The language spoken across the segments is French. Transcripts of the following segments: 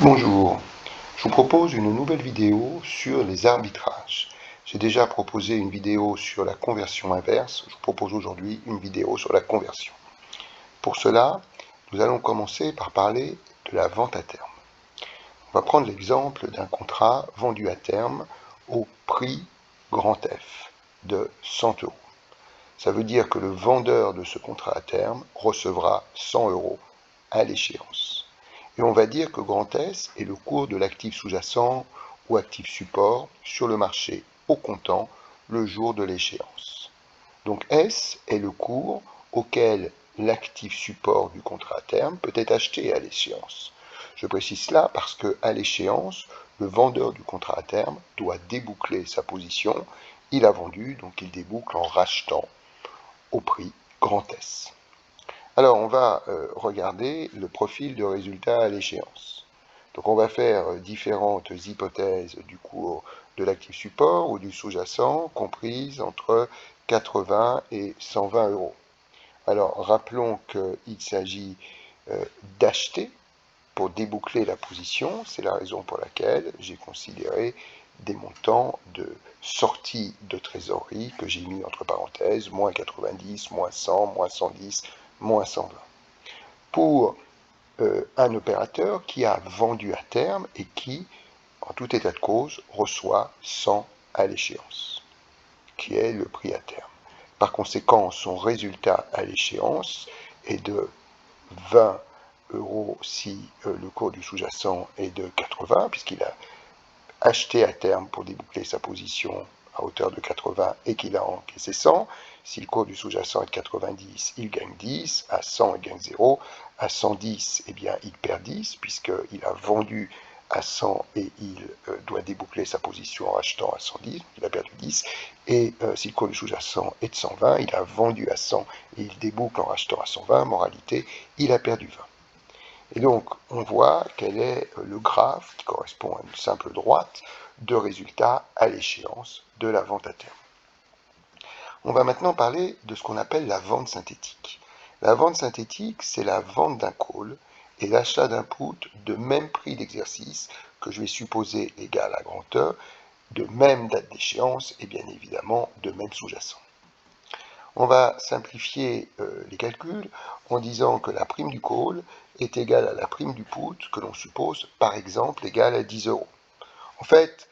Bonjour, je vous propose une nouvelle vidéo sur les arbitrages. J'ai déjà proposé une vidéo sur la conversion inverse, je vous propose aujourd'hui une vidéo sur la conversion. Pour cela, nous allons commencer par parler de la vente à terme. On va prendre l'exemple d'un contrat vendu à terme au prix grand F de 100 €. Ça veut dire que le vendeur de ce contrat à terme recevra 100 € à l'échéance. Et on va dire que grand S est le cours de l'actif sous-jacent ou actif support sur le marché au comptant le jour de l'échéance. Donc S est le cours auquel l'actif support du contrat à terme peut être acheté à l'échéance. Je précise cela parce qu'à l'échéance, le vendeur du contrat à terme doit déboucler sa position. Il a vendu, donc il déboucle en rachetant au prix grand S. Alors, on va regarder le profil de résultat à l'échéance. Donc, on va faire différentes hypothèses du cours de l'actif support ou du sous-jacent, comprises entre 80 et 120 €. Alors, rappelons qu'il s'agit d'acheter pour déboucler la position. C'est la raison pour laquelle j'ai considéré des montants de sortie de trésorerie que j'ai mis entre parenthèses, moins 90, moins 100, moins 110, moins 120. Pour un opérateur qui a vendu à terme et qui, en tout état de cause, reçoit 100 à l'échéance, qui est le prix à terme. Par conséquent, son résultat à l'échéance est de 20 € si le cours du sous-jacent est de 80, puisqu'il a acheté à terme pour déboucler sa position à hauteur de 80 et qu'il a encaissé 100. Si le cours du sous-jacent est de 90, il gagne 10, à 100, il gagne 0, à 110, eh bien, il perd 10, puisqu'il a vendu à 100 et il doit déboucler sa position en achetant à 110, il a perdu 10, et si le cours du sous-jacent est de 120, il a vendu à 100 et il déboucle en rachetant à 120, moralité, il a perdu 20. Et donc, on voit quel est le graphe qui correspond à une simple droite de résultat à l'échéance de la vente à terme. On va maintenant parler de ce qu'on appelle la vente synthétique. La vente synthétique, c'est la vente d'un call et l'achat d'un put de même prix d'exercice que je vais supposer égal à grand E, de même date d'échéance et bien évidemment de même sous-jacent. On va simplifier les calculs en disant que la prime du call est égale à la prime du put que l'on suppose par exemple égale à 10 €. En fait,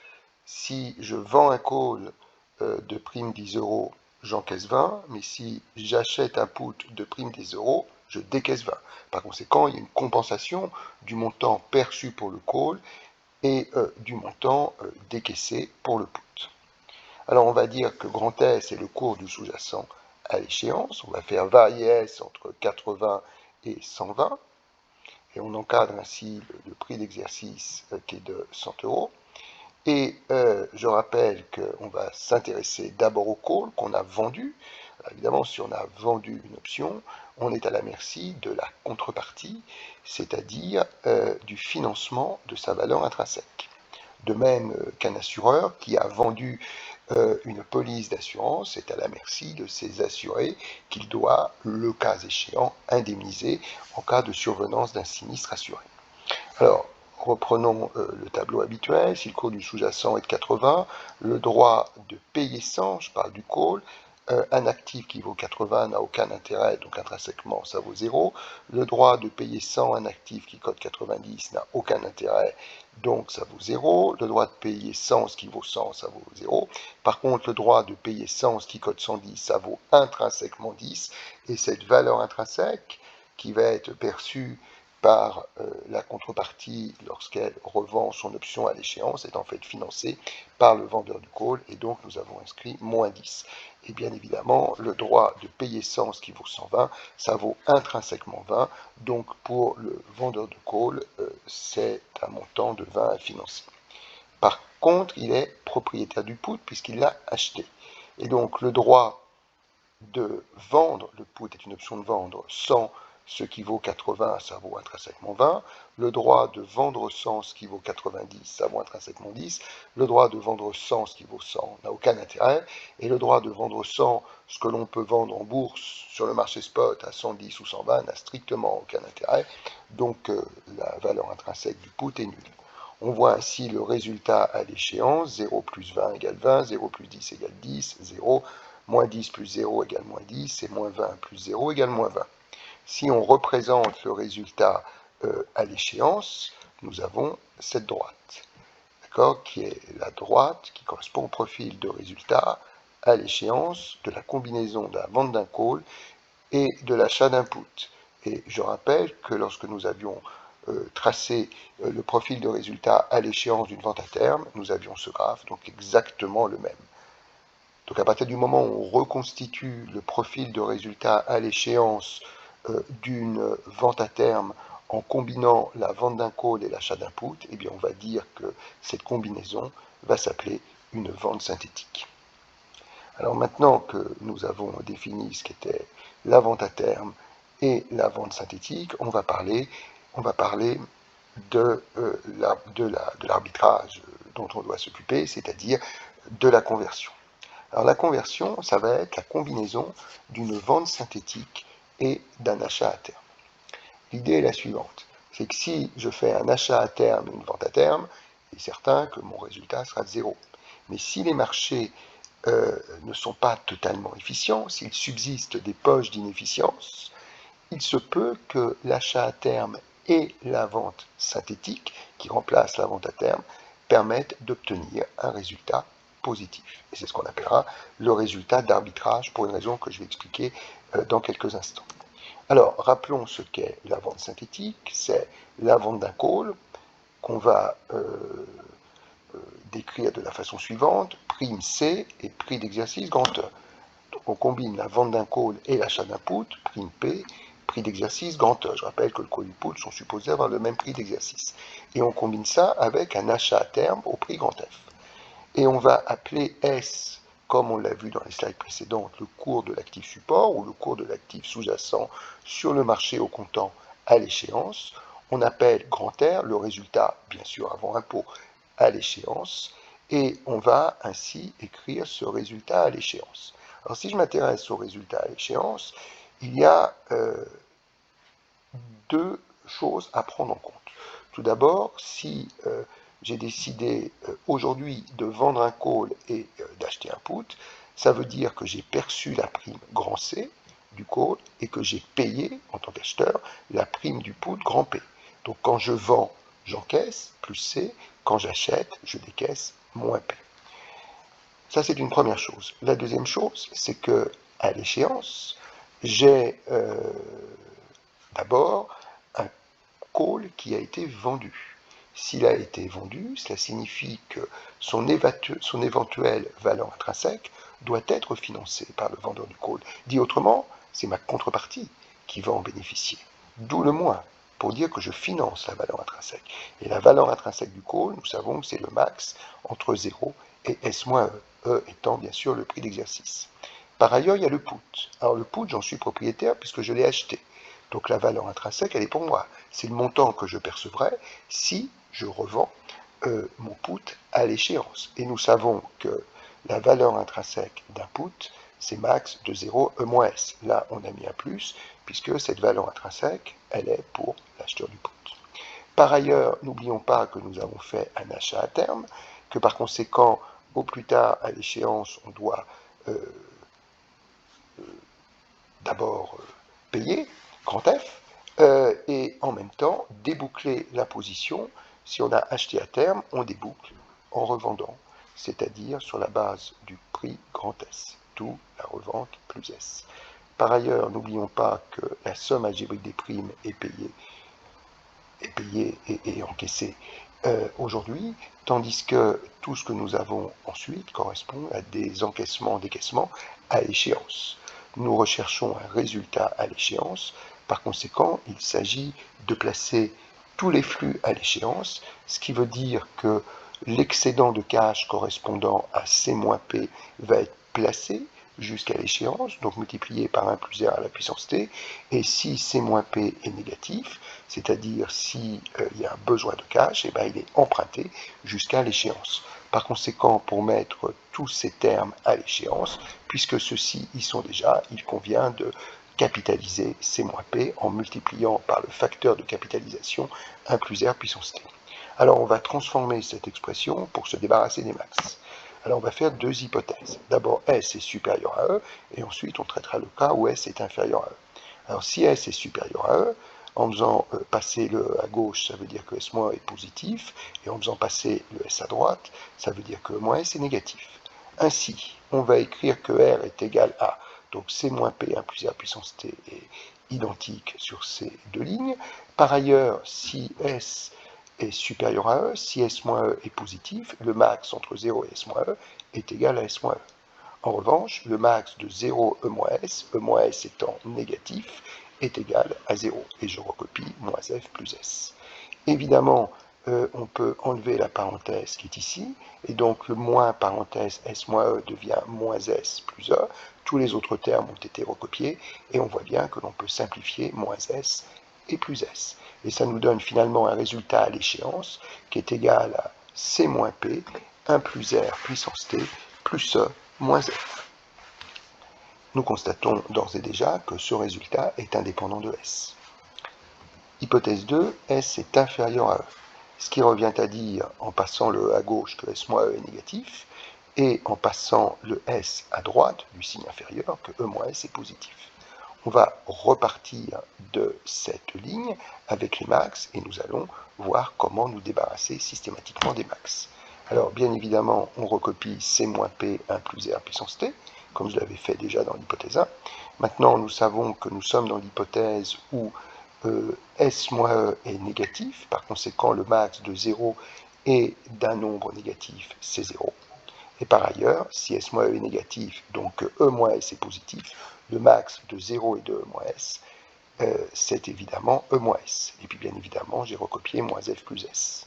si je vends un call de prime 10 €, j'encaisse 20, mais si j'achète un put de prime 10 €, je décaisse 20. Par conséquent, il y a une compensation du montant perçu pour le call et du montant décaissé pour le put. Alors on va dire que grand S est le cours du sous-jacent à l'échéance. On va faire varier S entre 80 et 120. Et on encadre ainsi le prix d'exercice qui est de 100 €. Et je rappelle qu'on va s'intéresser d'abord au call qu'on a vendu. Alors évidemment, si on a vendu une option, on est à la merci de la contrepartie, c'est-à-dire du financement de sa valeur intrinsèque. De même qu'un assureur qui a vendu une police d'assurance est à la merci de ses assurés qu'il doit, le cas échéant, indemniser en cas de survenance d'un sinistre assuré. Alors, reprenons le tableau habituel. Si le cours du sous-jacent est de 80, le droit de payer 100, je parle du call, un actif qui vaut 80 n'a aucun intérêt, donc intrinsèquement ça vaut 0. Le droit de payer 100, un actif qui cote 90 n'a aucun intérêt, donc ça vaut 0. Le droit de payer 100, ce qui vaut 100, ça vaut 0. Par contre, le droit de payer 100, ce qui cote 110, ça vaut intrinsèquement 10. Et cette valeur intrinsèque qui va être perçue par la contrepartie lorsqu'elle revend son option à l'échéance est en fait financée par le vendeur du call et donc nous avons inscrit moins 10. Et bien évidemment, le droit de payer 100, ce qui vaut 120, ça vaut intrinsèquement 20. Donc pour le vendeur de call, c'est un montant de 20 à financer. Par contre, il est propriétaire du put puisqu'il l'a acheté. Et donc le droit de vendre, le put est une option de vendre, 100 ce qui vaut 80, ça vaut intrinsèquement 20. Le droit de vendre 100, ce qui vaut 90, ça vaut intrinsèquement 10. Le droit de vendre 100, ce qui vaut 100, n'a aucun intérêt. Et le droit de vendre 100, ce que l'on peut vendre en bourse sur le marché spot à 110 ou 120, n'a strictement aucun intérêt. Donc la valeur intrinsèque du put est nulle. On voit ainsi le résultat à l'échéance, 0 plus 20 égale 20, 0 plus 10 égale 10, 0, moins 10 plus 0 égale moins 10, et moins 20 plus 0 égale moins 20. Si on représente le résultat à l'échéance, nous avons cette droite, d'accord, qui est la droite qui correspond au profil de résultat à l'échéance de la combinaison de la vente d'un call et de l'achat d'un put. Et je rappelle que lorsque nous avions tracé le profil de résultat à l'échéance d'une vente à terme, nous avions ce graphe, donc exactement le même. Donc à partir du moment où on reconstitue le profil de résultat à l'échéance d'une vente à terme en combinant la vente d'un call et l'achat d'un put, eh bien on va dire que cette combinaison va s'appeler une vente synthétique. Alors maintenant que nous avons défini ce qu'était la vente à terme et la vente synthétique, on va parler de l'arbitrage dont on doit s'occuper, c'est-à-dire de la conversion. Alors la conversion, ça va être la combinaison d'une vente synthétique et d'un achat à terme. L'idée est la suivante, c'est que si je fais un achat à terme et une vente à terme, il est certain que mon résultat sera de 0. Mais si les marchés ne sont pas totalement efficients, s'il subsiste des poches d'inefficience, il se peut que l'achat à terme et la vente synthétique, qui remplace la vente à terme, permettent d'obtenir un résultat positif. Et c'est ce qu'on appellera le résultat d'arbitrage, pour une raison que je vais expliquer dans quelques instants. Alors, rappelons ce qu'est la vente synthétique. C'est la vente d'un call qu'on va décrire de la façon suivante, prime C et prix d'exercice grand E. Donc on combine la vente d'un call et l'achat d'un put, prime P, prix d'exercice grand E. Je rappelle que le call et le put sont supposés avoir le même prix d'exercice. Et on combine ça avec un achat à terme au prix grand F. Et on va appeler S, comme on l'a vu dans les slides précédentes, le cours de l'actif support ou le cours de l'actif sous-jacent sur le marché au comptant à l'échéance. On appelle grand R le résultat, bien sûr avant impôt, à l'échéance, et on va ainsi écrire ce résultat à l'échéance. Alors si je m'intéresse au résultat à l'échéance, il y a deux choses à prendre en compte. Tout d'abord, si j'ai décidé aujourd'hui de vendre un call et d'acheter un put, ça veut dire que j'ai perçu la prime grand C du call et que j'ai payé, en tant qu'acheteur, la prime du put grand P. Donc quand je vends, j'encaisse, plus C, quand j'achète, je décaisse, moins P. Ça, c'est une première chose. La deuxième chose, c'est que à l'échéance, j'ai d'abord un call qui a été vendu. S'il a été vendu, cela signifie que son éventuelle valeur intrinsèque doit être financée par le vendeur du call. Dit autrement, c'est ma contrepartie qui va en bénéficier. D'où le moins, pour dire que je finance la valeur intrinsèque. Et la valeur intrinsèque du call, nous savons que c'est le max entre 0 et S-E, E étant bien sûr le prix d'exercice. Par ailleurs, il y a le put. Alors le put, j'en suis propriétaire puisque je l'ai acheté. Donc la valeur intrinsèque, elle est pour moi. C'est le montant que je percevrai si je revends mon put à l'échéance. Et nous savons que la valeur intrinsèque d'un put, c'est max de 0 E moins S. Là, on a mis un plus, puisque cette valeur intrinsèque, elle est pour l'acheteur du put. Par ailleurs, n'oublions pas que nous avons fait un achat à terme, que par conséquent, au plus tard à l'échéance, on doit d'abord payer, grand F, et en même temps déboucler la position. Si on a acheté à terme, on déboucle en revendant, c'est-à-dire sur la base du prix grand S, d'où la revente plus S. Par ailleurs, n'oublions pas que la somme algébrique des primes est payée et encaissée aujourd'hui, tandis que tout ce que nous avons ensuite correspond à des encaissements-décaissements à échéance. Nous recherchons un résultat à l'échéance, par conséquent, il s'agit de placer tous les flux à l'échéance, ce qui veut dire que l'excédent de cash correspondant à C-P va être placé jusqu'à l'échéance, donc multiplié par 1 plus R à la puissance t, et si C moins P est négatif, c'est-à-dire si il y a un besoin de cash, et bien il est emprunté jusqu'à l'échéance. Par conséquent, pour mettre tous ces termes à l'échéance, puisque ceux-ci y sont déjà, il convient de capitaliser C moins P en multipliant par le facteur de capitalisation 1 plus R puissance t. Alors on va transformer cette expression pour se débarrasser des max. Alors on va faire deux hypothèses. D'abord S est supérieur à E, et ensuite on traitera le cas où S est inférieur à E. Alors si S est supérieur à E, en faisant passer le à gauche, ça veut dire que S moins est positif, et en faisant passer le S à droite, ça veut dire que E moins S est négatif. Ainsi, on va écrire que R est égal à, donc C moins P 1 plus R puissance T est identique sur ces deux lignes. Par ailleurs, si S est supérieur à E, si S moins E est positif, le max entre 0 et S moins E est égal à S moins E. En revanche, le max de 0 E moins S étant négatif, est égal à 0. Et je recopie moins F plus S. Évidemment, on peut enlever la parenthèse qui est ici, et donc le moins parenthèse S moins E devient moins S plus E. Tous les autres termes ont été recopiés, et on voit bien que l'on peut simplifier moins S et plus S. Et ça nous donne finalement un résultat à l'échéance qui est égal à C moins P, 1 plus R puissance T, plus E moins F. Nous constatons d'ores et déjà que ce résultat est indépendant de S. Hypothèse 2, S est inférieur à E. Ce qui revient à dire, en passant le E à gauche, que S moins E est négatif, et en passant le S à droite, du signe inférieur, que E moins S est positif. On va repartir de cette ligne avec les max, et nous allons voir comment nous débarrasser systématiquement des max. Alors, bien évidemment, on recopie C moins P 1 plus R puissance T, comme je l'avais fait déjà dans l'hypothèse 1. Maintenant, nous savons que nous sommes dans l'hypothèse où S moins E est négatif, par conséquent le max de 0 et d'un nombre négatif, c'est 0. Et par ailleurs, si S moins E est négatif, donc E moins S est positif, le max de 0 et de E moins S, c'est évidemment E moins S. Et puis bien évidemment, j'ai recopié moins F plus S.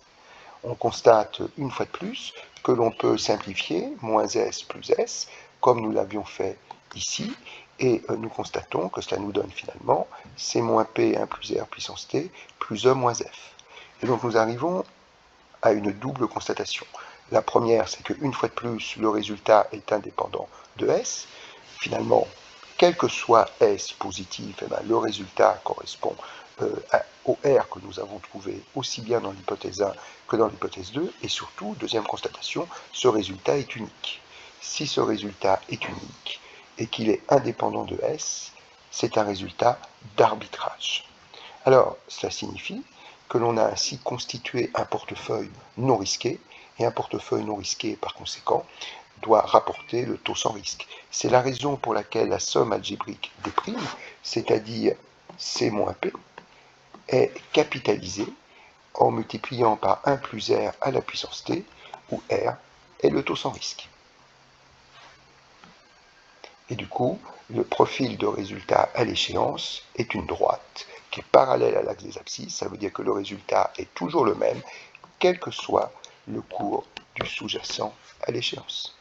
On constate une fois de plus que l'on peut simplifier moins S plus S, comme nous l'avions fait ici, et nous constatons que cela nous donne finalement C moins P 1 plus R puissance T plus E moins F. Et donc nous arrivons à une double constatation. La première, c'est qu'une fois de plus, le résultat est indépendant de S. Finalement, quel que soit S positif, eh bien, le résultat correspond au R que nous avons trouvé aussi bien dans l'hypothèse 1 que dans l'hypothèse 2. Et surtout, deuxième constatation, ce résultat est unique. Si ce résultat est unique et qu'il est indépendant de S, c'est un résultat d'arbitrage. Alors, cela signifie que l'on a ainsi constitué un portefeuille non risqué, et un portefeuille non risqué, par conséquent, doit rapporter le taux sans risque. C'est la raison pour laquelle la somme algébrique des primes, c'est-à-dire C moins P, est capitalisée en multipliant par 1 plus R à la puissance T, où R est le taux sans risque. Et du coup, le profil de résultat à l'échéance est une droite qui est parallèle à l'axe des abscisses. Ça veut dire que le résultat est toujours le même, quel que soit le cours du sous-jacent à l'échéance.